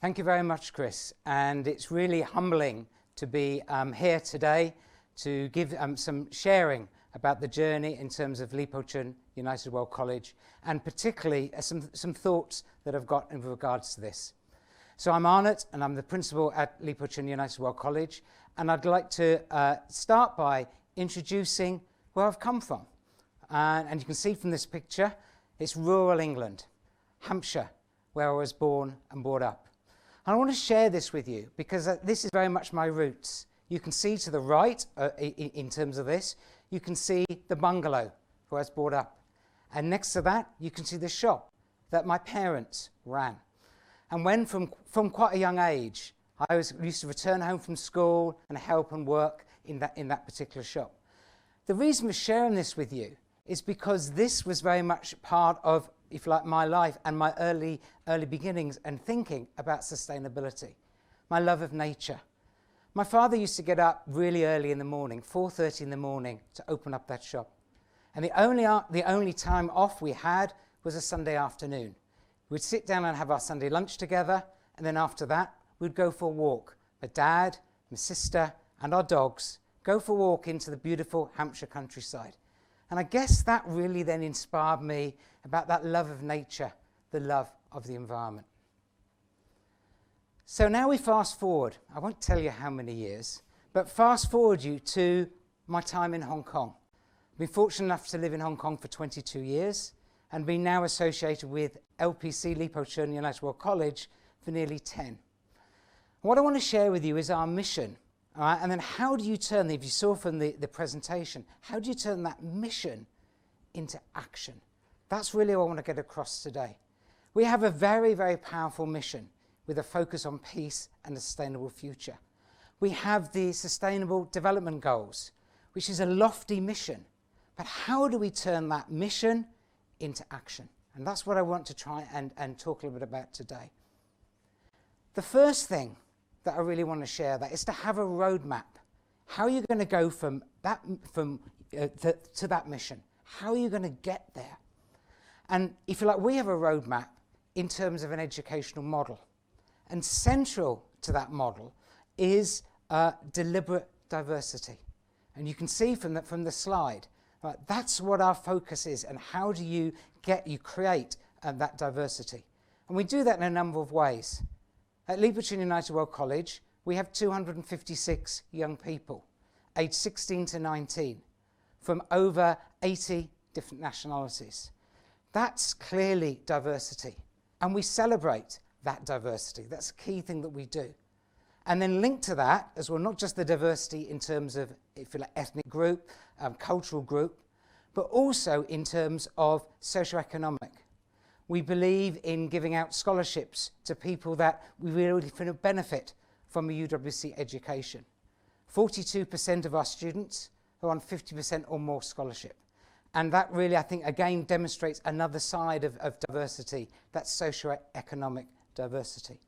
Thank you very much, Chris, and it's really humbling to be here today to give some sharing about the journey in terms of Chun United World College, and particularly some thoughts that I've got in regards to this. So I'm Arnett, and I'm the principal at Chun United World College, and I'd like to start by introducing where I've come from. And you can see from this picture, it's rural England, Hampshire, where I was born and brought up. And I want to share this with you because this is very much my roots. You can see to the right, in terms of this, you can see the bungalow where I was brought up. And next to that, you can see the shop that my parents ran. And when from quite a young age, I used to return home from school and help and work in that particular shop. The reason for sharing this with you is because this was very much part of, if you like, my life and my early beginnings and thinking about sustainability, my love of nature. My father used to get up really early in the morning, 4:30 in the morning, to open up that shop. And the only time off we had was a Sunday afternoon. We'd sit down and have our Sunday lunch together, and then after that, we'd go for a walk. My dad, my sister, and our dogs go for a walk into the beautiful Hampshire countryside. And I guess that really then inspired me about that love of nature, the love of the environment. So now we fast forward, I won't tell you how many years, but fast forward you to my time in Hong Kong. I've been fortunate enough to live in Hong Kong for 22 years and been now associated with LPC, Chun United World College, for nearly 10. What I want to share with you is our mission. All right, and then how do you turn, if you saw from the presentation, how do you turn that mission into action? That's really what I want to get across today. We have a very, very powerful mission with a focus on peace and a sustainable future. We have the Sustainable Development Goals, which is a lofty mission. But how do we turn that mission into action? And that's what I want to try and talk a little bit about today. The first thing that I really want to share that is to have a roadmap. How are you going to go from that to that mission? How are you going to get there? And if you like, we have a roadmap in terms of an educational model. And central to that model is deliberate diversity. And you can see from the slide, right, that's what our focus is, and how do you create that diversity. And we do that in a number of ways. At Chun United World College, we have 256 young people, aged 16 to 19, from over 80 different nationalities. That's clearly diversity, and we celebrate that diversity. That's a key thing that we do. And then linked to that, as well, not just the diversity in terms of, if you like, ethnic group, cultural group, but also in terms of socioeconomic. We believe in giving out scholarships to people that we really benefit from a UWC education. 42% of our students are on 50% or more scholarship. And that really, I think, again, demonstrates another side of diversity, that's socioeconomic diversity.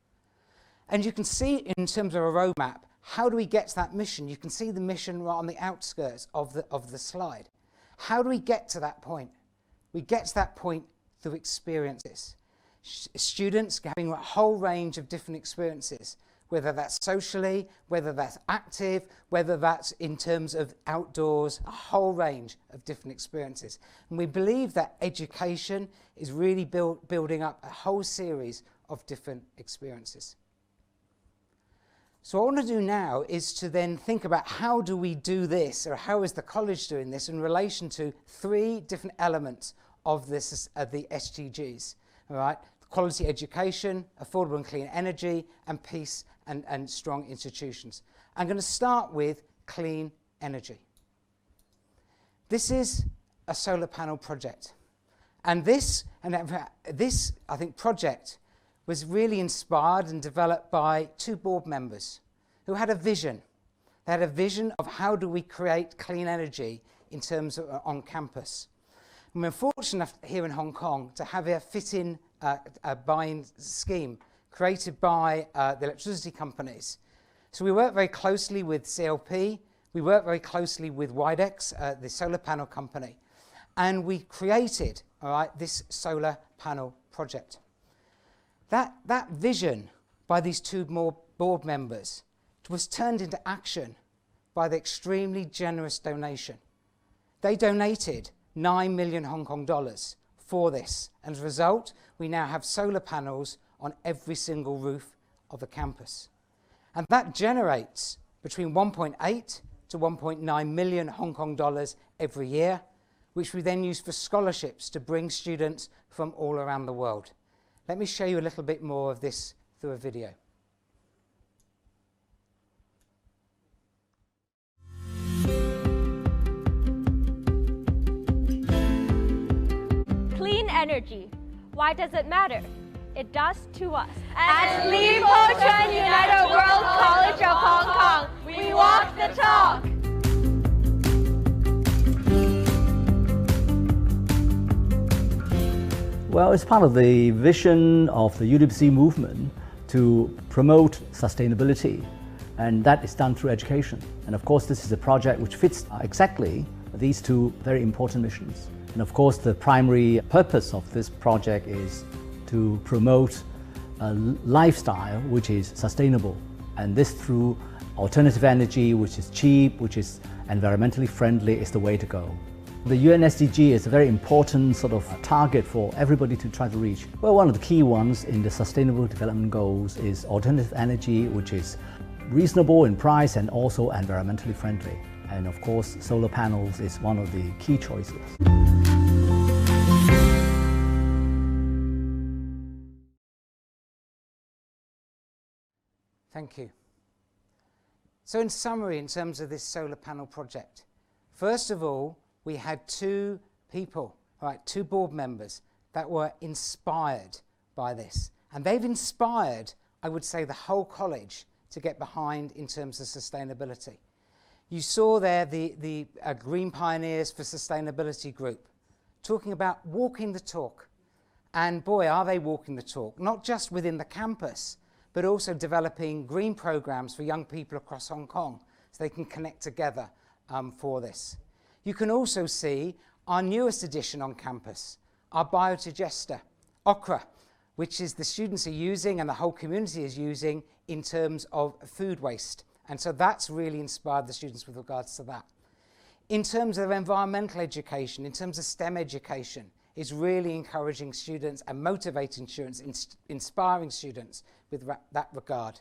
And you can see in terms of a roadmap, how do we get to that mission? You can see the mission right on the outskirts of the slide. How do we get to that point? We get to that point through experiences. Students having a whole range of different experiences, whether that's socially, whether that's active, whether that's in terms of outdoors, a whole range of different experiences. And we believe that education is really building up a whole series of different experiences. So what I want to do now is to then think about how do we do this, or how is the college doing this in relation to three different elements of the SDGs, all right? Quality education, affordable and clean energy, and peace and strong institutions. I'm going to start with clean energy. This is a solar panel project. And this, I think, project was really inspired and developed by two board members who had a vision. They had a vision of how do we create clean energy in terms of on campus. And we're fortunate enough here in Hong Kong to have a fit-in buying scheme created by the electricity companies. So we work very closely with CLP, we work very closely with Widex, the solar panel company, and we created, all right, this solar panel project. That vision by these two more board members was turned into action by the extremely generous donation. They donated 9 million Hong Kong dollars for this, and as a result, we now have solar panels on every single roof of the campus. And that generates between 1.8 to 1.9 million Hong Kong dollars every year, which we then use for scholarships to bring students from all around the world. Let me show you a little bit more of this through a video. Clean energy. Why does it matter? It does to us. At Chun United World College of Hong Kong, we walk the talk. Well, it's part of the vision of the UWC movement to promote sustainability, and that is done through education. And of course, this is a project which fits exactly these two very important missions. And of course, the primary purpose of this project is to promote a lifestyle which is sustainable, and this through alternative energy, which is cheap, which is environmentally friendly, is the way to go. The UN SDG is a very important sort of target for everybody to try to reach. Well, one of the key ones in the Sustainable Development Goals is alternative energy, which is reasonable in price and also environmentally friendly. And of course, solar panels is one of the key choices. Thank you. So in summary, in terms of this solar panel project, first of all, we had two people, two board members that were inspired by this. And they've inspired, I would say, the whole college to get behind in terms of sustainability. You saw there the Green Pioneers for Sustainability group talking about walking the talk. And boy, are they walking the talk, not just within the campus, but also developing green programs for young people across Hong Kong so they can connect together for this. You can also see our newest addition on campus, our biodigester, Okra, which is the students are using and the whole community is using in terms of food waste. And so that's really inspired the students with regards to that. In terms of environmental education, in terms of STEM education, it's really encouraging students and motivating students, inspiring students with that regard.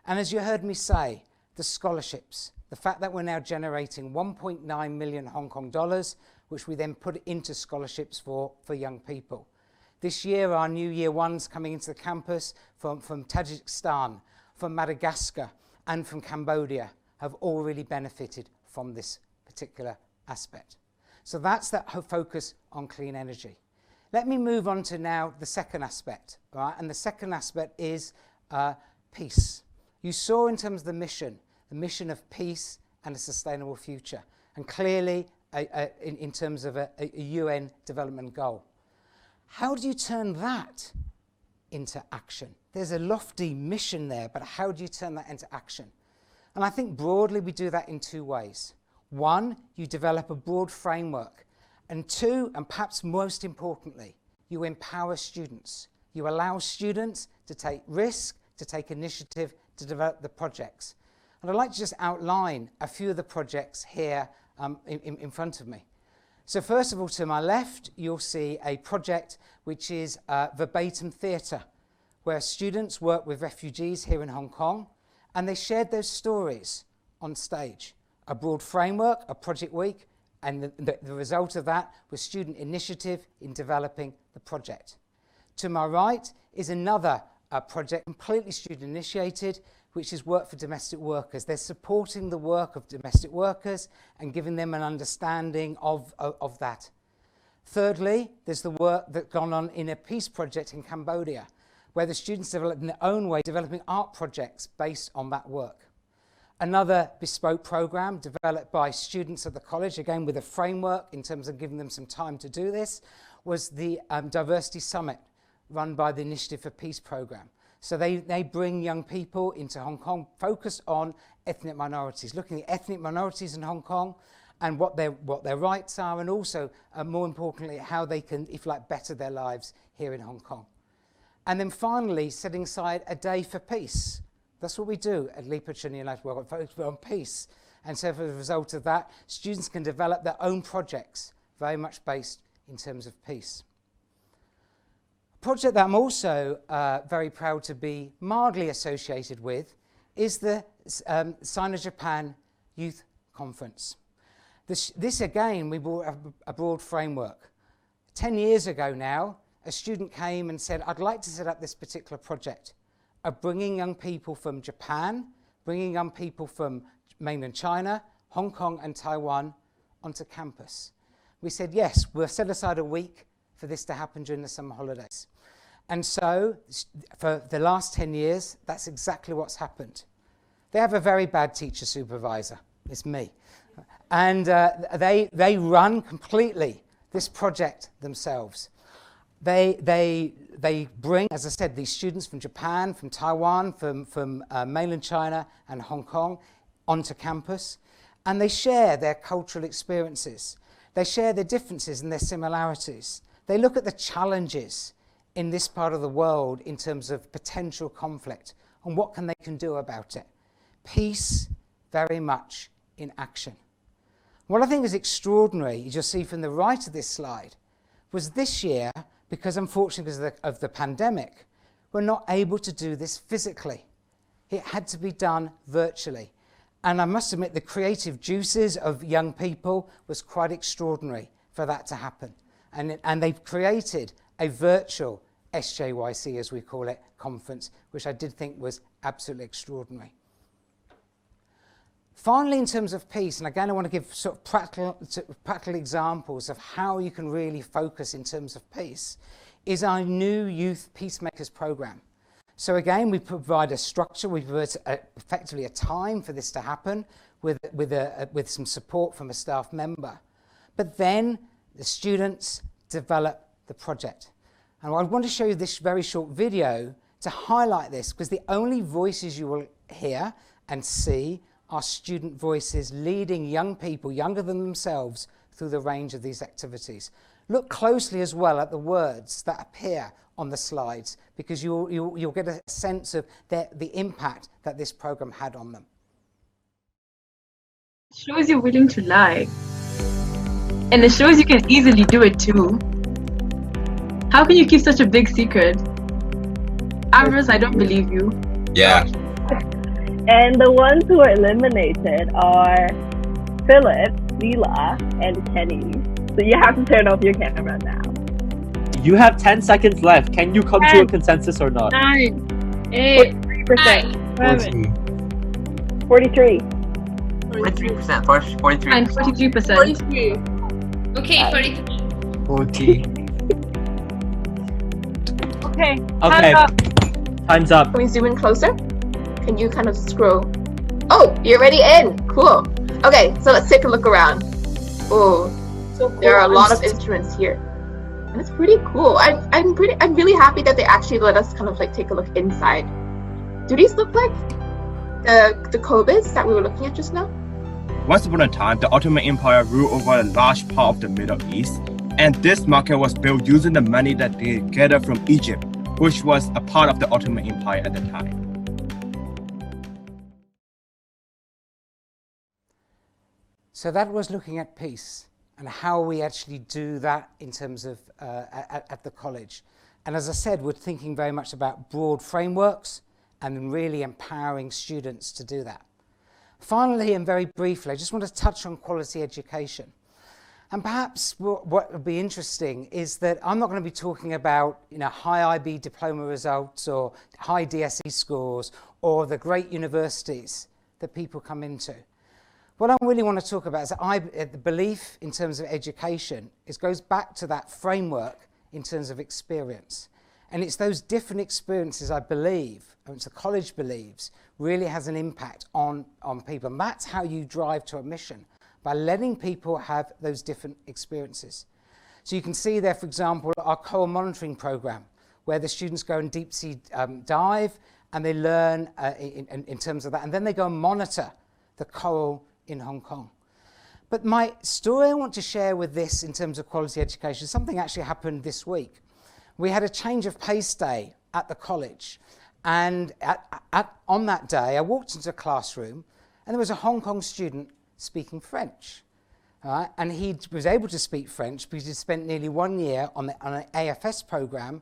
And as you heard me say, the scholarships, the fact that we're now generating 1.9 million Hong Kong dollars, which we then put into scholarships for young people. This year, our new year ones coming into the campus from Tajikistan, from Madagascar, and from Cambodia have all really benefited from this particular aspect. So that's that focus on clean energy. Let me move on to now the second aspect, right? And the second aspect is peace. You saw in terms of the mission of peace and a sustainable future, and clearly in terms of a UN development goal. How do you turn that into action? There's a lofty mission there, but how do you turn that into action? And I think broadly we do that in two ways. One, you develop a broad framework. And two, and perhaps most importantly, you empower students. You allow students to take risk, to take initiative, to develop the projects. And I'd like to just outline a few of the projects here in front of me. So first of all, to my left, you'll see a project which is verbatim theatre, where students work with refugees here in Hong Kong, and they shared those stories on stage. A broad framework, a project week, and the result of that was student initiative in developing the project. To my right is another project, completely student initiated, which is work for domestic workers. They're supporting the work of domestic workers and giving them an understanding of that. Thirdly, there's the work that's gone on in a peace project in Cambodia, where the students develop in their own way, developing art projects based on that work. Another bespoke program developed by students at the college, again with a framework in terms of giving them some time to do this, was the Diversity Summit run by the Initiative for Peace program. So they bring young people into Hong Kong, focused on ethnic minorities, looking at ethnic minorities in Hong Kong and what their rights are, and also, more importantly, how they can, if you like, better their lives here in Hong Kong. And then finally, setting aside a day for peace. That's what we do at Lipa Chun United World, focus on peace. And so as a result of that, students can develop their own projects, very much based in terms of peace. A project that I'm also very proud to be mildly associated with is the Sino-Japan Youth Conference. This again, we brought a broad framework. 10 years ago now, a student came and said, I'd like to set up this particular project of bringing young people from Japan, bringing young people from mainland China, Hong Kong and Taiwan onto campus. We said, yes, we'll set aside a week for this to happen during the summer holidays. And so, for the last 10 years, that's exactly what's happened. They have a very bad teacher supervisor, it's me. And they run completely this project themselves. They bring, as I said, these students from Japan, from Taiwan, from mainland China and Hong Kong onto campus, and they share their cultural experiences. They share their differences and their similarities. They look at the challenges in this part of the world in terms of potential conflict and what they can do about it. Peace, very much in action. What I think is extraordinary, as you'll see from the right of this slide, was this year, because unfortunately because of the pandemic, we're not able to do this physically. It had to be done virtually. And I must admit, the creative juices of young people was quite extraordinary for that to happen. And they've created a virtual SJYC, as we call it, conference, which I did think was absolutely extraordinary. Finally, in terms of peace, and again I want to give sort of practical examples of how you can really focus in terms of peace, is our new Youth Peacemakers program. So again, we provide a structure, we provide effectively a time for this to happen with some support from a staff member. But then the students develop the project. And I want to show you this very short video to highlight this, because the only voices you will hear and see are student voices leading young people, younger than themselves, through the range of these activities. Look closely as well at the words that appear on the slides, because you'll get a sense of the impact that this program had on them. It shows you're willing to lie. And it shows you can easily do it too. How can you keep such a big secret? Ambrose, I don't believe you. Yeah. And the ones who are eliminated are Philip, Leela, and Kenny. So you have to turn off your camera now. You have 10 seconds left. Can you come to a consensus or not? 9, 8, 43%. 7, 43. 43%. 43. and 43%. 43. Okay, 43. 40. Okay. Okay. Time's up. Can we zoom in closer? Can you kind of scroll? Oh, you're already in. Cool. Okay, so let's take a look around. Oh, So cool. there are a lot of instruments here, and it's pretty cool. I'm really happy that they actually let us kind of like take a look inside. Do these look like the kobes that we were looking at just now? Once upon a time, the Ottoman Empire ruled over a large part of the Middle East, and this market was built using the money that they gathered from Egypt, which was a part of the Ottoman Empire at the time. So that was looking at peace and how we actually do that in terms of at the college. And as I said, we're thinking very much about broad frameworks and really empowering students to do that. Finally, and very briefly, I just want to touch on quality education. And perhaps what would be interesting is that I'm not going to be talking about high IB diploma results or high DSE scores or the great universities that people come into. What I really want to talk about is that the belief in terms of education goes back to that framework in terms of experience. And it's those different experiences, I believe, which the college believes, really has an impact on people. And that's how you drive to a mission, by letting people have those different experiences. So you can see there, for example, our coral monitoring program, where the students go and deep sea dive, and they learn in terms of that. And then they go and monitor the coral in Hong Kong. But my story I want to share with this in terms of quality education is something actually happened this week. We had a change of pace day at the college. And on that day, I walked into a classroom and there was a Hong Kong student speaking French. And he was able to speak French because he'd spent nearly 1 year on an AFS program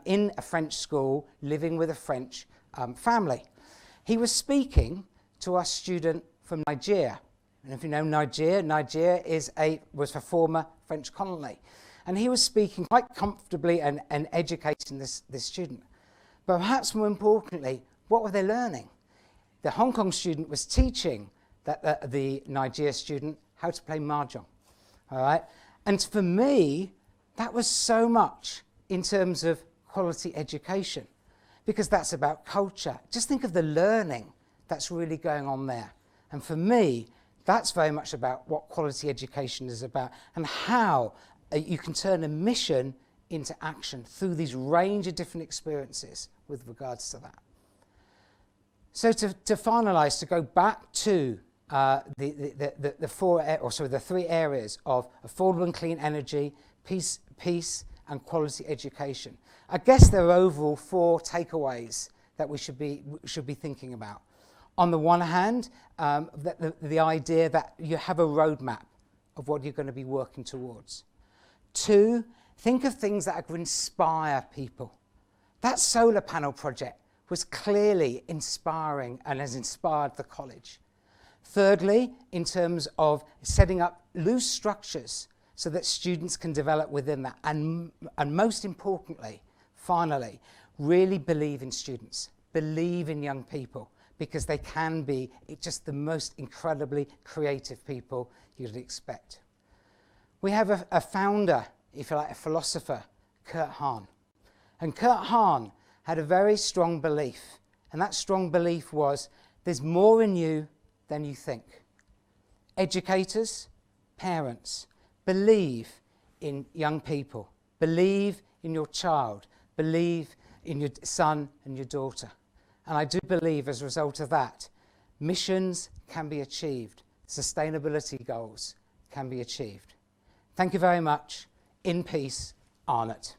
in a French school, living with a French family. He was speaking to our student from Nigeria. And if you know Nigeria, Nigeria was a former French colony. And he was speaking quite comfortably and educating this student. But perhaps more importantly, what were they learning? The Hong Kong student was teaching the Nigeria student how to play mahjong. All right? And for me, that was so much in terms of quality education, because that's about culture. Just think of the learning that's really going on there. And for me, that's very much about what quality education is about, and how you can turn a mission into action through these range of different experiences with regards to that. So to finalise, to go back to the three areas of affordable and clean energy, peace and quality education. I guess there are overall 4 takeaways that we should be thinking about. On the one hand, the idea that you have a roadmap of what you're going to be working towards. 2, think of things that could inspire people. That solar panel project was clearly inspiring and has inspired the college. Thirdly, in terms of setting up loose structures so that students can develop within that. And most importantly, finally, really believe in students, believe in young people, because they can be just the most incredibly creative people you'd expect. We have a founder, if you like, a philosopher, Kurt Hahn. And Kurt Hahn had a very strong belief, and that strong belief was, there's more in you than you think. Educators, parents, believe in young people, believe in your child, believe in your son and your daughter. And I do believe as a result of that, missions can be achieved, sustainability goals can be achieved. Thank you very much. In peace, Arnett.